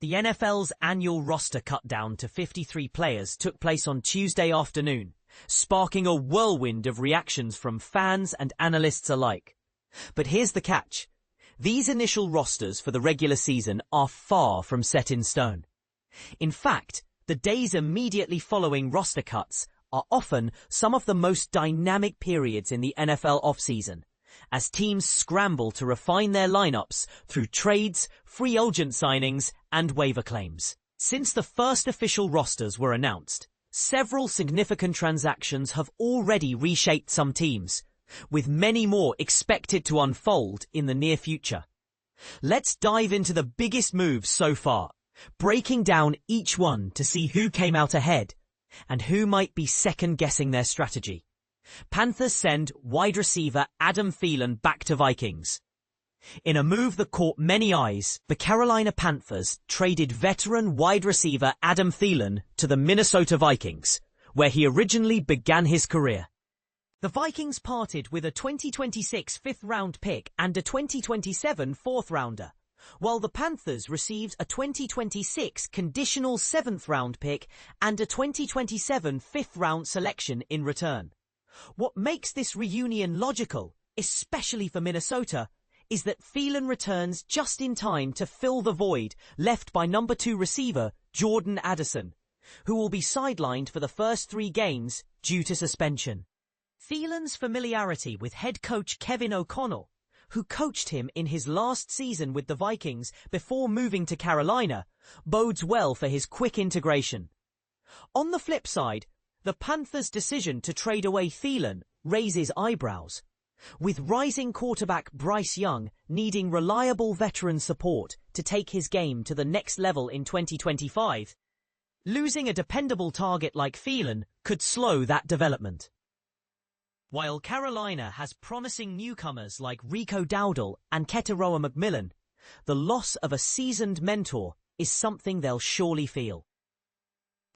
The NFL's annual roster cut-down to 53 players took place on Tuesday afternoon, sparking a whirlwind of reactions from fans and analysts alike. But here's the catch. These initial rosters for the regular season are far from set in stone. In fact, the days immediately following roster cuts are often some of the most dynamic periods in the NFL offseason, as teams scramble to refine their lineups through trades, free agent signings, and waiver claims. Since the first official rosters were announced, several significant transactions have already reshaped some teams, with many more expected to unfold in the near future. Let's dive into the biggest moves so far, breaking down each one to see who came out ahead and who might be second-guessing their strategy. Panthers send wide receiver Adam Thielen back to Vikings. In a move that caught many eyes, the Carolina Panthers traded veteran wide receiver Adam Thielen to the Minnesota Vikings, where he originally began his career. The Vikings parted with a 2026 fifth-round pick and a 2027 fourth-rounder, while the Panthers received a 2026 conditional seventh-round pick and a 2027 fifth-round selection in return. What makes this reunion logical, especially for Minnesota, is that Thielen returns just in time to fill the void left by number 2 receiver Jordan Addison, who will be sidelined for the first 3 games due to suspension. Thielen's familiarity with head coach Kevin O'Connell, who coached him in his last season with the Vikings before moving to Carolina, bodes well for his quick integration. On the flip side, the Panthers' decision to trade away Thielen raises eyebrows, with rising quarterback Bryce Young needing reliable veteran support to take his game to the next level in 2025. Losing a dependable target like Thielen could slow that development. While Carolina has promising newcomers like Rico Dowdle and Keteroa McMillan, the loss of a seasoned mentor is something they'll surely feel.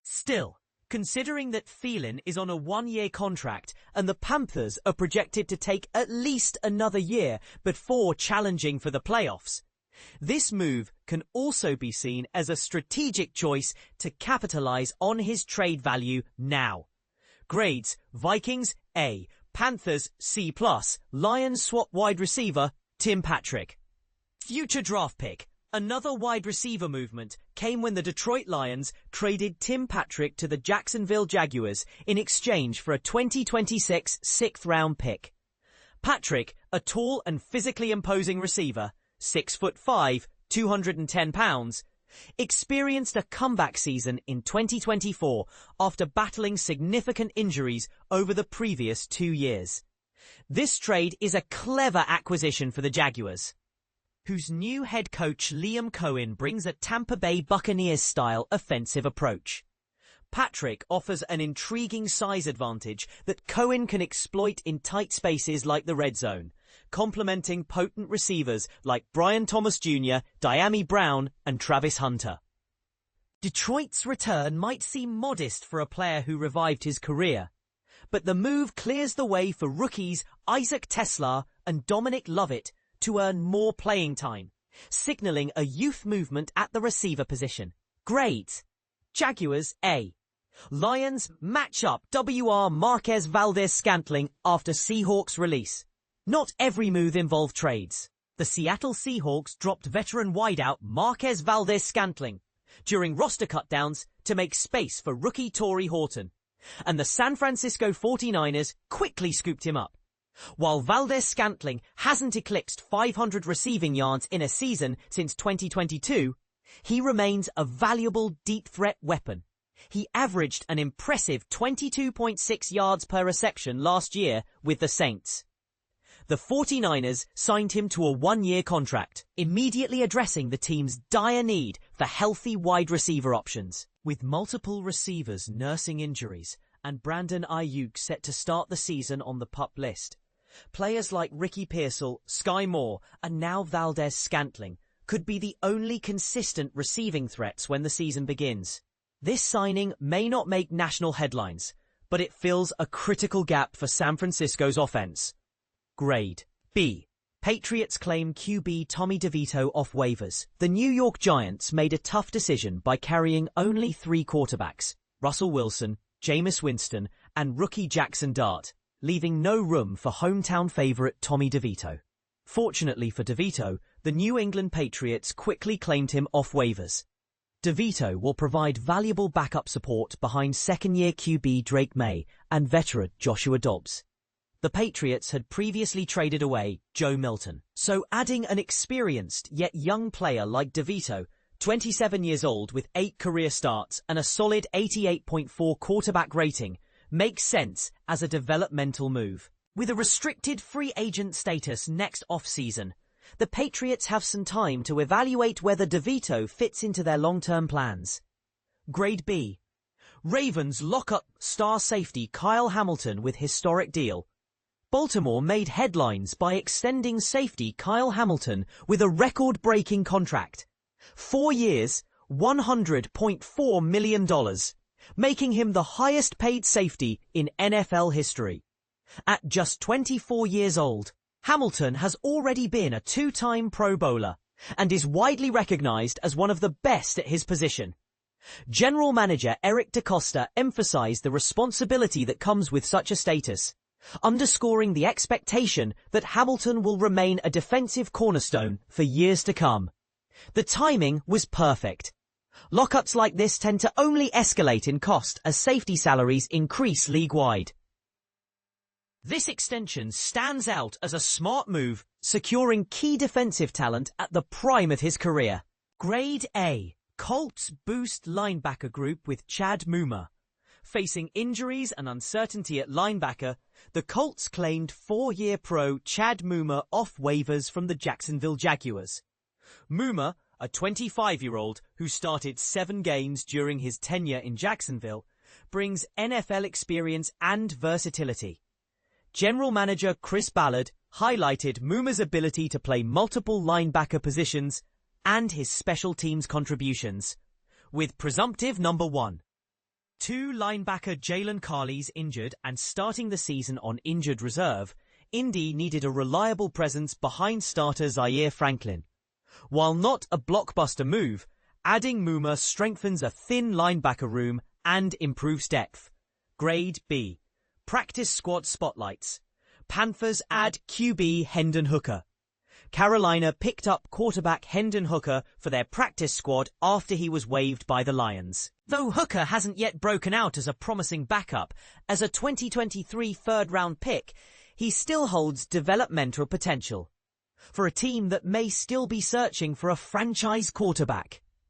Still, considering that Thielen is on a 1-year contract and the Panthers are projected to take at least another year before challenging for the playoffs, this move can also be seen as a strategic choice to capitalize on his trade value now. Grades: Vikings A, Panthers C+, Lions swap wide receiver Tim Patrick. Future draft pick: another wide receiver movement came when the Detroit Lions traded Tim Patrick to the Jacksonville Jaguars in exchange for a 2026 sixth-round pick. Patrick, a tall and physically imposing receiver, 6'5", 210 pounds, experienced a comeback season in 2024 after battling significant injuries over the previous 2 years. This trade is a clever acquisition for the Jaguars, whose new head coach Liam Cohen brings a Tampa Bay Buccaneers-style offensive approach. Patrick offers an intriguing size advantage that Cohen can exploit in tight spaces like the red zone, complementing potent receivers like Brian Thomas Jr., Diami Brown, and Travis Hunter. Detroit's return might seem modest for a player who revived his career, but the move clears the way for rookies Isaac Teslar and Dominic Lovett to earn more playing time, signaling a youth movement at the receiver position. Grades: Jaguars A. Lions match up WR Marquez Valdes-Scantling after Seahawks release. Not every move involved trades. The Seattle Seahawks dropped veteran wideout Marquez Valdes-Scantling during roster cutdowns to make space for rookie Torrey Horton, and the San Francisco 49ers quickly scooped him up. While Valdes-Scantling hasn't eclipsed 500 receiving yards in a season since 2022, he remains a valuable deep threat weapon. He averaged an impressive 22.6 yards per reception last year with the Saints. The 49ers signed him to a 1-year contract, immediately addressing the team's dire need for healthy wide receiver options. With multiple receivers nursing injuries and Brandon Ayuk set to start the season on the PUP list, players like Ricky Pearsall, Sky Moore, and now Valdes-Scantling could be the only consistent receiving threats when the season begins. This signing may not make national headlines, but it fills a critical gap for San Francisco's offense. Grade: B. Patriots claim QB Tommy DeVito off waivers. The New York Giants made a tough decision by carrying only 3 quarterbacks, Russell Wilson, Jameis Winston, and rookie Jackson Dart, leaving no room for hometown favorite Tommy DeVito. Fortunately for DeVito, the New England Patriots quickly claimed him off waivers. DeVito will provide valuable backup support behind second-year QB Drake May and veteran Joshua Dobbs. The Patriots had previously traded away Joe Milton, so adding an experienced yet young player like DeVito, 27 years old with 8 career starts and a solid 88.4 quarterback rating, makes sense as a developmental move. With a restricted free agent status next off-season, the Patriots have some time to evaluate whether DeVito fits into their long-term plans. Grade B. Ravens lock up star safety Kyle Hamilton with historic deal. Baltimore made headlines by extending safety Kyle Hamilton with a record-breaking contract. 4 years, $100.4 million, making him the highest-paid safety in NFL history. At just 24 years old, Hamilton has already been a 2-time Pro Bowler and is widely recognized as one of the best at his position. General Manager Eric DeCosta emphasized the responsibility that comes with such a status, underscoring the expectation that Hamilton will remain a defensive cornerstone for years to come. The timing was perfect. Lockups like this tend to only escalate in cost as safety salaries increase league-wide. This extension stands out as a smart move, securing key defensive talent at the prime of his career. Grade A. Colts boost linebacker group with Chad Muma. Facing injuries and uncertainty at linebacker, the Colts claimed 4-year pro Chad Muma off waivers from the Jacksonville Jaguars. Muma, a 25-year-old who started 7 games during his tenure in Jacksonville, brings NFL experience and versatility. General Manager Chris Ballard highlighted Muma's ability to play multiple linebacker positions and his special teams contributions, with presumptive number 1. 2 linebacker Jalen Carley's injured and starting the season on injured reserve, Indy needed a reliable presence behind starter Zaire Franklin. While not a blockbuster move, adding Muma strengthens a thin linebacker room and improves depth. Grade B. Practice squad spotlights. Panthers add QB Hendon Hooker. Carolina picked up quarterback Hendon Hooker for their practice squad after he was waived by the Lions. Though Hooker hasn't yet broken out as a promising backup, as a 2023 third-round pick, he still holds developmental potential for a team that may still be searching for a franchise quarterback.